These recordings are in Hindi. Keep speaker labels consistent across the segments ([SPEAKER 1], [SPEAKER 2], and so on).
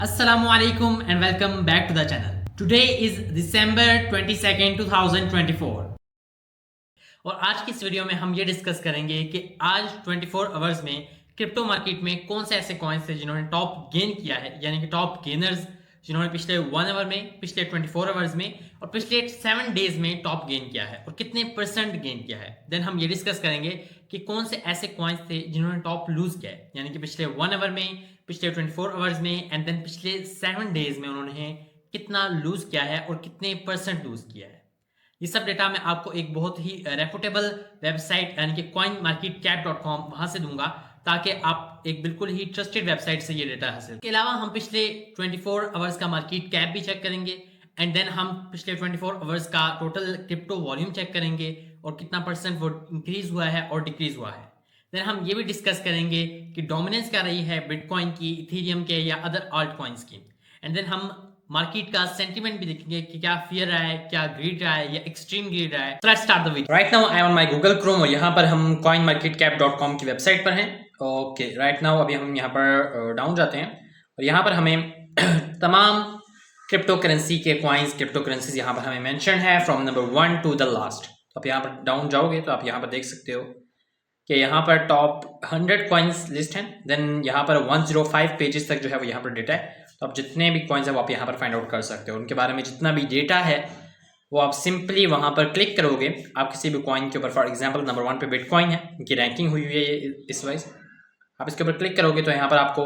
[SPEAKER 1] Assalamualaikum and welcome back to the channel. Today is December 22nd 2024 और आज की इस वीडियो में हम ये डिस्कस करेंगे कि आज 24 आवर्स में क्रिप्टो मार्केट में कौन से ऐसे कॉइन्स थे जिन्होंने टॉप गेन किया है, यानी कि टॉप गेनर्स जिन्होंने पिछले 1 आवर में, पिछले 24 आवर्स में और पिछले 7 डेज में टॉप गेन किया है और कितने परसेंट गेन किया है। देन हम ये डिस्कस करेंगे कि कौन से ऐसे कॉइन्स थे जिन्होंने टॉप लूज किया है, यानी कि पिछले 1 आवर में, पिछले 24 आवर्स में एंड देन पिछले 7 डेज में उन्होंने कितना लूज किया है और कितने परसेंट लूज किया है। ये सब डेटा मैं आपको एक बहुत ही रेपुटेबल वेबसाइट यानी कि coinmarketcap.com वहां से दूंगा ताकि आप एक बिल्कुल ही ट्रस्टेड वेबसाइट से ये डेटा हासिल। इसके अलावा हम पिछले 24 आवर्स का मार्केट कैप भी चेक करेंगे एंड देन हम पिछले 24 आवर्स का टोटल क्रिप्टो वॉल्यूम चेक करेंगे और कितना परसेंट वो इंक्रीज हुआ है और डिक्रीज हुआ है। देन हम ये भी डिस्कस करेंगे कि डोमिनेंस क्या रही है बिटकॉइन की, इथेरियम के या अदर आल्ट कॉइन्स की। एंड देन हम मार्केट का सेंटीमेंट भी देखेंगे कि क्या फियर रहा है, क्या ग्रीड रहा है या एक्सट्रीम ग्रीड रहा है। So let's start the video. Right now I am on my Google Chrome और यहाँ पर हम coinmarketcap.com की वेबसाइट पर हैं। ओके, राइट नाउ अभी हम यहाँ पर डाउन जाते हैं और यहाँ पर हमें तमाम क्रिप्टो करेंसी के कॉइन्स, क्रिप्टो करेंसीज यहाँ पर हमें मेंशन है from number 1 to the last. तो आप यहाँ पर डाउन जाओगे तो आप यहाँ पर देख सकते हो कि यहाँ पर टॉप 100 कॉइन्स लिस्ट हैं। देन यहाँ पर 105 पेजेस तक जो है वो यहाँ पर डेटा है। तो आप जितने भी कॉइन्स है वो आप यहाँ पर फाइंड आउट कर सकते हो। उनके बारे में जितना भी डेटा है वो आप सिंपली वहाँ पर क्लिक करोगे। आप किसी भी कॉइन के ऊपर, फॉर एग्जांपल नंबर 1 पे बिटकॉइन है, इनकी रैंकिंग हुई है इस वाइज। आप इसके ऊपर क्लिक करोगे तो यहाँ पर आपको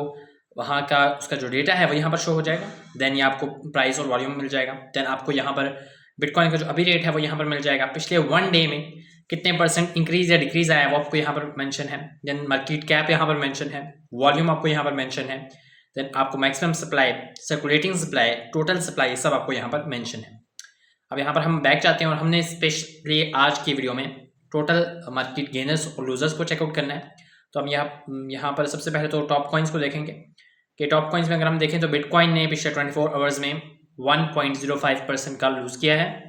[SPEAKER 1] वहाँ का उसका जो डेटा है वो यहाँ पर शो हो जाएगा। देन ये आपको प्राइस और वॉल्यूम मिल जाएगा। देन आपको यहाँ पर बिटकॉइन का जो अभी रेट है वो यहाँ पर मिल जाएगा। पिछले 1 डे में कितने परसेंट इंक्रीज या डिक्रीज आया है वो आपको यहाँ पर मेंशन है। देन मार्केट कैप यहाँ पर मेंशन है, वॉल्यूम आपको यहाँ पर मेंशन है। देन आपको maximum supply, circulating supply, total supply सब आपको यहाँ पर मेंशन है। अब यहाँ पर हम बैक जाते हैं और हमने स्पेशली आज की वीडियो में टोटल मार्केट गेनर्स और लूजर्स को चेकआउट करना है। तो हम यहाँ पर सबसे पहले तो टॉप कॉइन्स को देखेंगे कि टॉप कॉइन्स में अगर हम देखें तो बिटकॉइन ने पिछले 24 आवर्स में 1.05% का लूज किया है।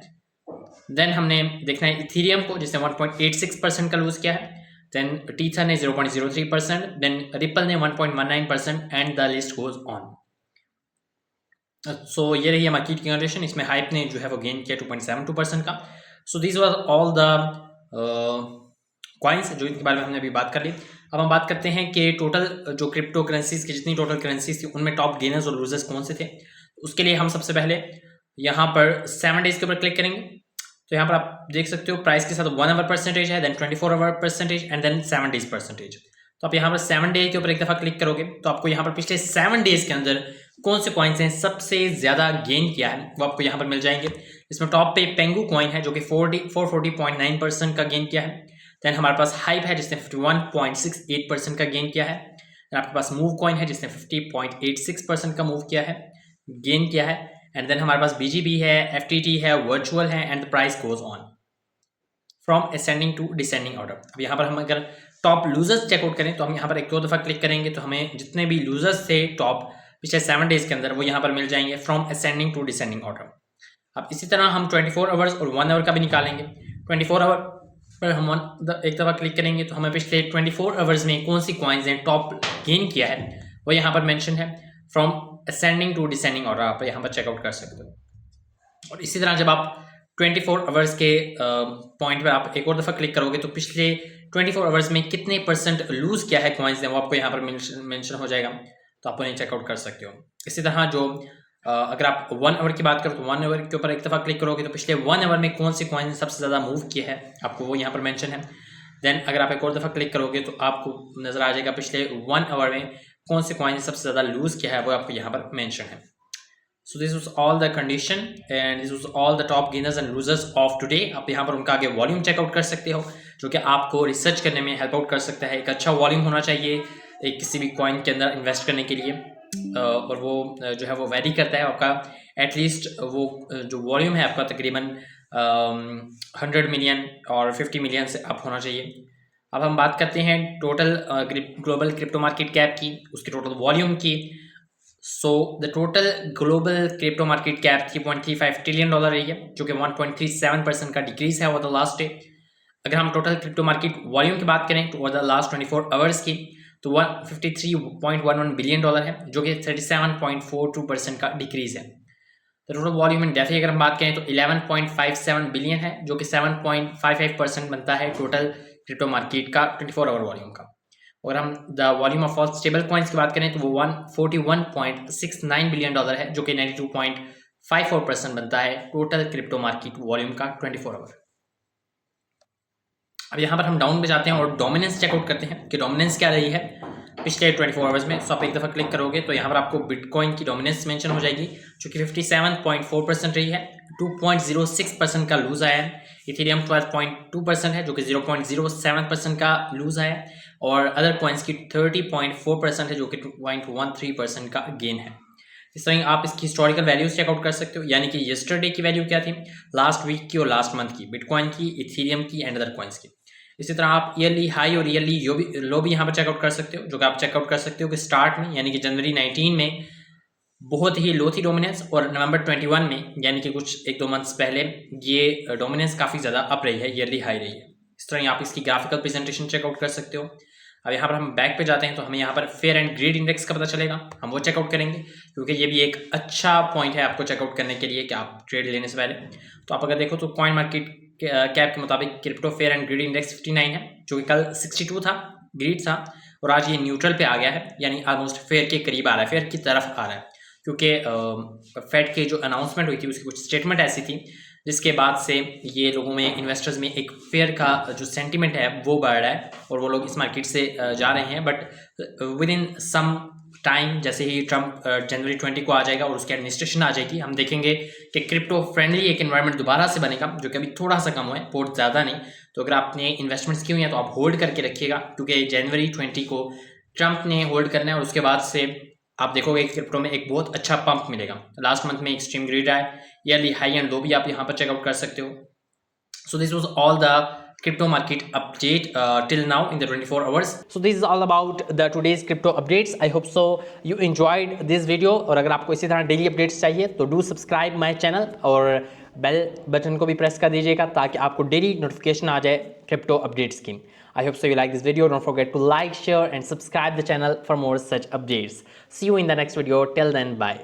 [SPEAKER 1] देन हमने देखना है इथेरियम को जिसने 1.86% का लूज किया है। देन टीथर ने 0.03%, देन रिपल ने 1.19% and the list goes on. So ये रही है मार्केट की कंडीशन। इसमें हाइप ने जो है वो गेन किया 2.72% का। So this was all the coins जो इनके बारे में हमने अभी बात कर ली। अब हम बात करते हैं कि टोटल जो क्रिप्टो करेंसीज की जितनी टोटल करेंसीज थी उनमें टॉप गेनर्स और लूजर्स कौन से थे। उसके लिए हम सबसे पहले यहाँ पर 7 डेज के ऊपर क्लिक करेंगे। तो यहाँ पर आप देख सकते हो प्राइस के साथ 1 आवर परसेंटेज है, then 24 hour percentage and then 7 days percentage. तो आप यहाँ पर 7 डेज के ऊपर एक दफ़ा क्लिक करोगे तो आपको यहाँ पर पिछले 7 डेज के अंदर कौन से कॉइन्स हैं सबसे ज़्यादा गेन किया है वो आपको यहाँ पर मिल जाएंगे। इसमें टॉप पे पेंगू कॉइन है जो कि 440.9% का गेन किया है। देन हमारे पास हाइप है जिसने 51.68% का गेन किया है। देन आपके पास मूव कॉइन है जिसने 50.86% का मूव किया है, गेन किया है। एंड देन हमारे पास BGB है, FTT है, वर्चुअल है and the price goes on from ascending to descending order. अब यहाँ पर हम अगर टॉप लूजर्स चेकआउट करें तो हम यहाँ पर एक दो दफ़ा क्लिक करेंगे तो हमें जितने भी लूजर्स थे टॉप पिछले 7 डेज के अंदर वो यहाँ पर मिल जाएंगे from ascending to descending order. अब इसी तरह हम 24 आवर्स और 1 आवर का भी निकालेंगे। 24 आवर पर हम एक दफ़ा क्लिक करेंगे तो हमें पिछले 24 आवर्स में कौन सी कॉइन्स हैं टॉप गेन किया है वो यहाँ पर मेंशन है from ascending to descending order. आप यहाँ पर चेकआउट कर सकते हो। और इसी तरह जब आप 24 आवर्स के पॉइंट पर आप एक और दफ़ा क्लिक करोगे तो पिछले 24 आवर्स में कितने परसेंट लूज किया है कॉइन्स ने वो आपको यहाँ पर मेंशन हो जाएगा। तो आप उन्हें चेकआउट कर सकते हो। इसी तरह जो अगर आप 1 आवर की बात करो तो 1 आवर के ऊपर एक दफ़ा क्लिक करोगे तो पिछले 1 आवर में कौन सी कॉइन सबसे ज़्यादा मूव किया है आपको वो यहाँ पर मेंशन है। देन अगर आप एक और दफ़ा क्लिक करोगे तो आपको नज़र आ जाएगा पिछले 1 आवर में कौन से कॉइन सबसे ज़्यादा लूज किया है वो आपको यहाँ पर मेंशन है। So this was all the condition and this was all the top gainers and losers of today. आप यहाँ पर उनका आगे वॉल्यूम चेकआउट कर सकते हो जो कि आपको रिसर्च करने में हेल्प आउट कर सकता है। एक अच्छा वॉल्यूम होना चाहिए एक किसी भी कॉइन के अंदर इन्वेस्ट करने के लिए और वो जो है वो वेरी करता है आपका एटलीस्ट वो जो वॉल्यूम है आपका तकरीबन 100 मिलियन और 50 मिलियन से अप होना चाहिए। अब हम बात करते हैं total global crypto market cap की, उसकी टोटल वॉल्यूम की। So the total global crypto market cap $3.35 trillion रही है जो कि 1.37% का डिक्रीज है ओवर द लास्ट डे। अगर हम टोटल क्रिप्टो मार्केट वॉल्यूम की बात करें तो ओवर द लास्ट 24 आवर्स की तो 153.11 बिलियन डॉलर है, जो कि 37.42% का डिक्रीज है। तो टोटल वॉल्यूम इन डेफी अगर हम बात करें तो 11.57 बिलियन है, जो कि 7.55% बनता है टोटल क्रिप्टो मार्केट का 24 आवर वॉल्यूम का। और हम the volume of all stable coins की बात करें तो वो 141.69 बिलियन डॉलर है, जो कि 92.54% बनता है टोटल क्रिप्टो मार्केट वॉल्यूम का 24 आवर। अब यहाँ पर हम डाउन पे जाते हैं और डोमिनेंस चेकआउट करते हैं कि डोमिनेंस क्या रही है पिछले 24 आवर्स में। सो आप एक दफ़ा क्लिक करोगे तो यहाँ पर आपको बिटकॉइन की डोमिनेंस मेंशन हो जाएगी, जो कि 57.4% रही है, 2.06% का लूज आया है। इथेरियम 12.2% है, जो कि 0.07% का लूज आया है। और अदर कॉइन्स की 30.4% है, जो कि 2.13% का गेन है। इस तरह आप इसकी हिस्टोरिकल वैल्यूज चेकआउट कर सकते हो, यानी कि यस्टरडे की वैल्यू क्या थी, लास्ट वीक की और लास्ट मंथ की, बिटकॉइन की, इथेरियम की एंड अदर कॉइन्स की। इसी तरह आप ईयरली हाई और ईयरली लो भी यहाँ पर चेकआउट कर सकते हो, जो कि आप चेकआउट कर सकते हो कि स्टार्ट में यानी कि जनवरी 19 में बहुत ही लो थी डोमिनेंस, और नवंबर 21 में यानी कि कुछ 1-2 मंथ्स पहले ये डोमिनेंस काफ़ी ज़्यादा अप रही है, ईयरली हाई रही है। इस तरह आप इसकी ग्राफिकल प्रेजेंटेशन चेकआउट कर सकते हो। अब यहाँ पर हम बैक पे जाते हैं तो हमें यहाँ पर फेयर एंड ग्रीड इंडेक्स का पता चलेगा, हम वो चेकआउट करेंगे, क्योंकि ये भी एक अच्छा पॉइंट है आपको चेकआउट करने के लिए कि आप ट्रेड लेने से पहले। तो आप अगर देखो तो कॉइन मार्केट कैप के मुताबिक crypto fair and greed index 59 है, जो कि कल 62 था, ग्रीड था, और आज ये न्यूट्रल पे आ गया है, यानी ऑलमोस्ट फेयर के करीब आ रहा है, फेयर की तरफ आ रहा है। क्योंकि फेड की जो अनाउंसमेंट हुई थी उसकी कुछ स्टेटमेंट ऐसी थी जिसके बाद से ये लोगों में, इन्वेस्टर्स में एक फेयर का जो सेंटिमेंट है वो बढ़ रहा है और वो लोग इस मार्केट से जा रहे हैं। But within some time, जैसे ही ट्रम्प जनवरी 20 को आ जाएगा और उसकी एडमिनिस्ट्रेशन आ जाएगी, हम देखेंगे कि क्रिप्टो फ्रेंडली एक एनवायरनमेंट दोबारा से बनेगा, जो कि अभी थोड़ा सा कम हुआ है, बहुत ज़्यादा नहीं। तो अगर आपने इन्वेस्टमेंट्स की हुई हैं तो आप होल्ड करके रखिएगा, क्योंकि जनवरी 20 को ट्रम्प ने होल्ड करना है और उसके बाद से आप देखोगे क्रिप्टो में एक बहुत अच्छा पंप मिलेगा। लास्ट मंथ में एक्सट्रीम ग्रीड आया, ईयरली हाई एंड लो भी आप यहाँ पर चेकआउट कर सकते हो। So this was all the crypto market update till now in the 24 hours. So this is all about the today's crypto updates. I hope so you enjoyed this video. और अगर आपको इसी तरह डेली अपडेट्स चाहिए तो डू सब्सक्राइब माय चैनल और बेल बटन को भी प्रेस कर दीजिएगा ताकि आपको डेली नोटिफिकेशन आ जाए क्रिप्टो अपडेट्स की। I hope so you like this video. Don't forget to like, share and subscribe the channel for more such updates. See you in the next video. Till then, bye.